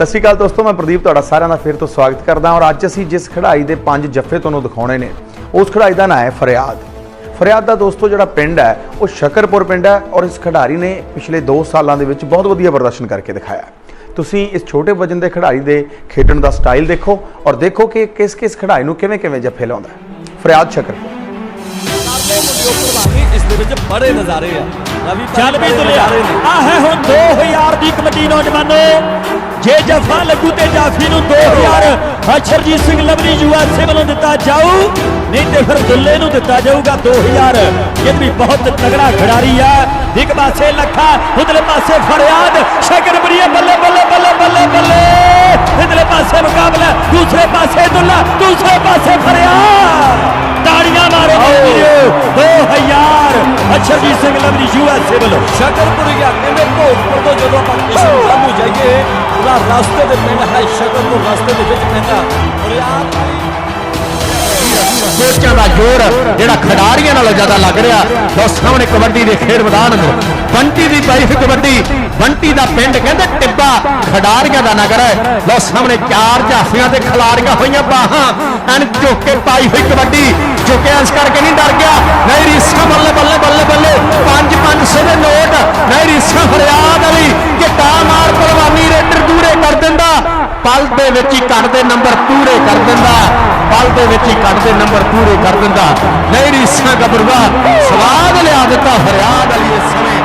सत श्री अकाल दोस्तों, मैं प्रदीप तुहाडा सारिਆਂ ਦਾ फिर तो स्वागत करदा और अज असीं जिस खिडारी दे 5 जफ्फे तुहानूं दिखाउणे ने उस खिडारी का नाम है फरियाद। फरियाद का दोस्तों जिहड़ा पिंड है वो शकरपुर पिंड है और इस खिडारी ने पिछले 2 सालों के विच बहुत वधिया प्रदर्शन करके दिखाया। तुसीं इस छोटे वजन के खिडारी के खेडण का स्टाइल देखो और देखो कि किस किस खिडारी नूं किवें किवें जफ्फे लाउंदा है। फरियाद शकरपुर इस दे विच बड़े नज़ारे आ चल भी तुलिया आ है हुण 2000 दी कबड्डी नौजवानों जे जफा लगू ते जाफी नूं 2000 अक्षरजीत सिंह लवली यूएसए वालों दिता जाऊ, नहीं तो फिर दुल्ले नूं दिता जाऊगा 2000। ये भी बहुत तगड़ा खिडारी है। एक पासे लखा, उधरले पासे फरियाद, शकरपुरिया बल्ले बल्ले बल्ले बल्ले बल्ले, इधरले पासे मुकाबला, दूसरे पासे दुल्ला, दूसरे पासे फरियाद। ताड़ियां मारो 2000 अक्षरजीत सिंह लवली यूएसए वालों शकरपुरिया कहते भोजपुर तो जो आप किशन जम्मू जाइए पूरा रास्ते के पिंड है शकरपुर, रास्ते के विच पैंदा फरियाद कोचां दा जोर जिहड़ा खिडारियां नालों ज्यादा लग रहा। लो सामने कबड्डी के खेड मैदान बंटी दी पाई हुई कबड्डी, बंटी दा पिंड कहंदे टिब्बा खिडारियां दा नगर है। लो सामने 4 जाफियां ते खिलारियां होईयां बाहां एन झुक के पाई हुई कबड्डी, झुके इस करके नहीं डर गया, नहीं रीसा बल्ले बल्ले बल्ले बल्ले 500 दे नोट, नहीं रीसा फरियाद अली घिट्टा मार पहलवानी रेडर दूरे कर दिंदा, पल दे विच ही कटदे नंबर पूरे कर दिंदा, पल दे विच ही कटदे नंबर पूरे कर दिंदा। नहीं रीसा गबरूआ स्वाद लिया दिता फरियाद अली इस समय।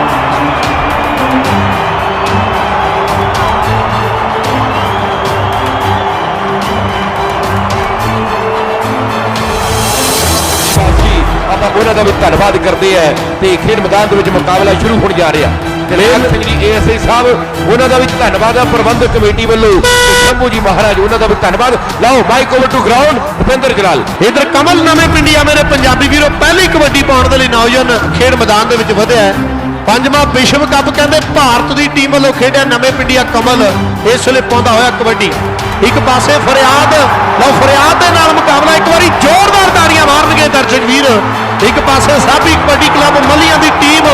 उन्होंने भी धन्यवाद करते हैं तो खेल मैदान के मुकाबला शुरू हो जा रहा। जलेल सिंह जी ASI साहब उन्होंने भी धन्यवाद है प्रबंधक कमेटी वालों, शंभू जी महाराज उन्होंने भी धन्यवाद। लाओ mike over to ground Bhupinder Jalal. इधर कमल नवे पिंडिया मेरे पंजाबी वीरों पहली कबड्डी पाने के लिए नौजवान खेल मैदान के वधिया है। 5वां विश्व कप कहते भारत की टीम वालों खेडिया नवे पिंडिया कमल इस वे पाउंदा होया कबड्डी। एक पासे फरियाद, लो फरियाद के नाल मुकाबला एक बार जोरदार ताड़ियां मारनगे दर्शक वीर। एक पासे साबी कबड्डी क्लब मलियां की टीम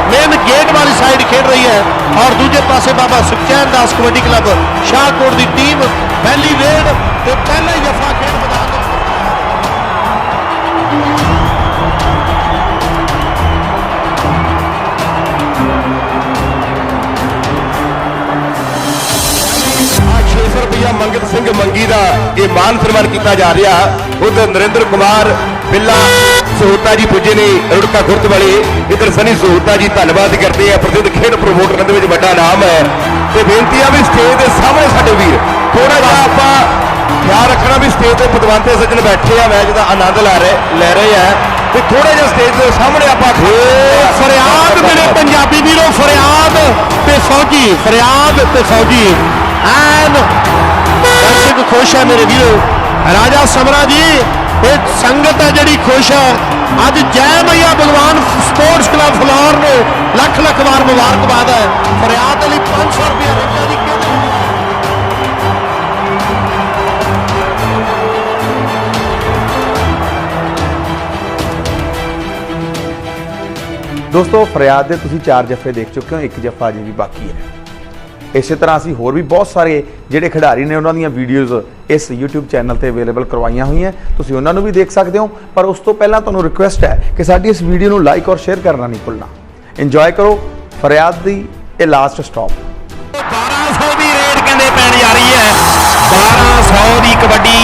मेन गेट वाली साइड खेल रही है और दूजे पासे बाबा सुखचैन दास कबड्डी क्लब शाहकोट की टीम पहली रेड ते पहला ही जफा खेल मैदान। रुपया मंगत सिंह मंगी का यह मान सम्मान किया जा रहा। उधर नरेंद्र कुमार बिल्ला सोहता जी पुजे ने रुड़का खुर्द वाले, इधर सनी सोहता जी धन्यवाद करते हैं। प्रसिद्ध खेल प्रमोटर के बड़ा नाम है तो बेनती है भी स्टेज के सामने साडे वीर थोड़ा जहा आप ख्याल रखना भी स्टेज के पदवंते सज्जन बैठे हैं, मैच का आनंद ले रहे हैं तो थोड़ा जहा स्टेज के सामने आप फरियाद मेरे पंजाबी वीरों, फरियाद ते फौजी, फरियाद ते फौजी एन दर्शक खुश है मेरे वीरों। राजा समरा जी ये संगत है जी खुश है। अज जय मैया बलवान स्पोर्ट्स क्लब फलौर को लख लख बार मुबारकबाद है। फरियाद अली 500 रुपया रखा जी। दोस्तों फरियाद के तुसीं 4 जफ्फे देख चुके हो, एक जफ्फा अजे भी बाकी है। इस तरह असीं होर भी बहुत सारे जिहड़े खिडारी ने उन्हां दीयां वीडियोज़ इस YouTube चैनल पर अवेलेबल करवाइयां हुई हैं, तुसीं उन्हां नूं भी देख सकते हो। पर उस तो पहलां तुहानूं रिक्वेस्ट है कि साडी इस वीडियो नूं लाइक और शेयर करना नहीं भुलना। इंजॉय करो फरियाद दी ये लास्ट स्टॉप। 1200 की रेड कहते पैण जा रही है। 1200 की कबड्डी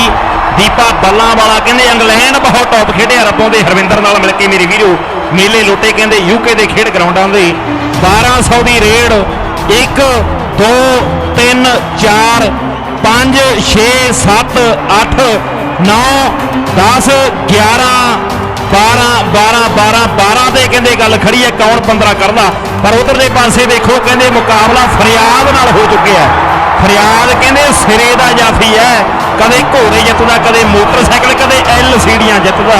दीपा बल्ला वाला कहते इंग्लैंड बहुत टॉप खेडे रबों के हरविंदर नाल मिल के मेरे वीरो मेले लुटे कहते UK के खेड ग्राउंडां दे। 1200 की रेड 1 2 3 4 5 6 7 8 9 10 11 12 12 12 12 ਦੇ ਕਹਿੰਦੇ ਗੱਲ ਖੜੀ ਹੈ ਕੌਣ 15 ਕਰਦਾ। ਪਰ ਉਧਰਲੇ ਪਾਸੇ ਦੇਖੋ ਕਹਿੰਦੇ ਮੁਕਾਬਲਾ ਫਰਿਆਦ ਨਾਲ ਹੋ ਚੁੱਕਿਆ। ਫਰਿਆਦ ਕਹਿੰਦੇ ਸਿਰੇ ਦਾ ਜਾਫੀ ਹੈ, ਕਦੇ ਘੋੜੇ ਜਿੱਤਦਾ, ਕਦੇ ਮੋਟਰਸਾਈਕਲ, ਕਦੇ LCDਆਂ ਜਿੱਤਦਾ।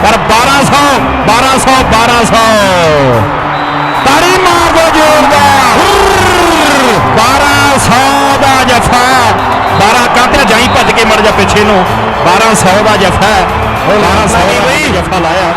ਪਰ 1200 1200 1200 ਤਾੜੀ ਮਾਰ ਦੋ ਜ਼ੋਰਦਾਰ। 1200 ਦਾ ਜਫਾ 12 ਕਾਹਤੇ ਜਾਈ ਭੱਜ ਕੇ ਮੜ ਜਾ ਪਿੱਛੇ ਨੂੰ। 1200 ਦਾ ਜਫਾ 1200 ਦਾ ਜਫਾ ਲਾਇਆ।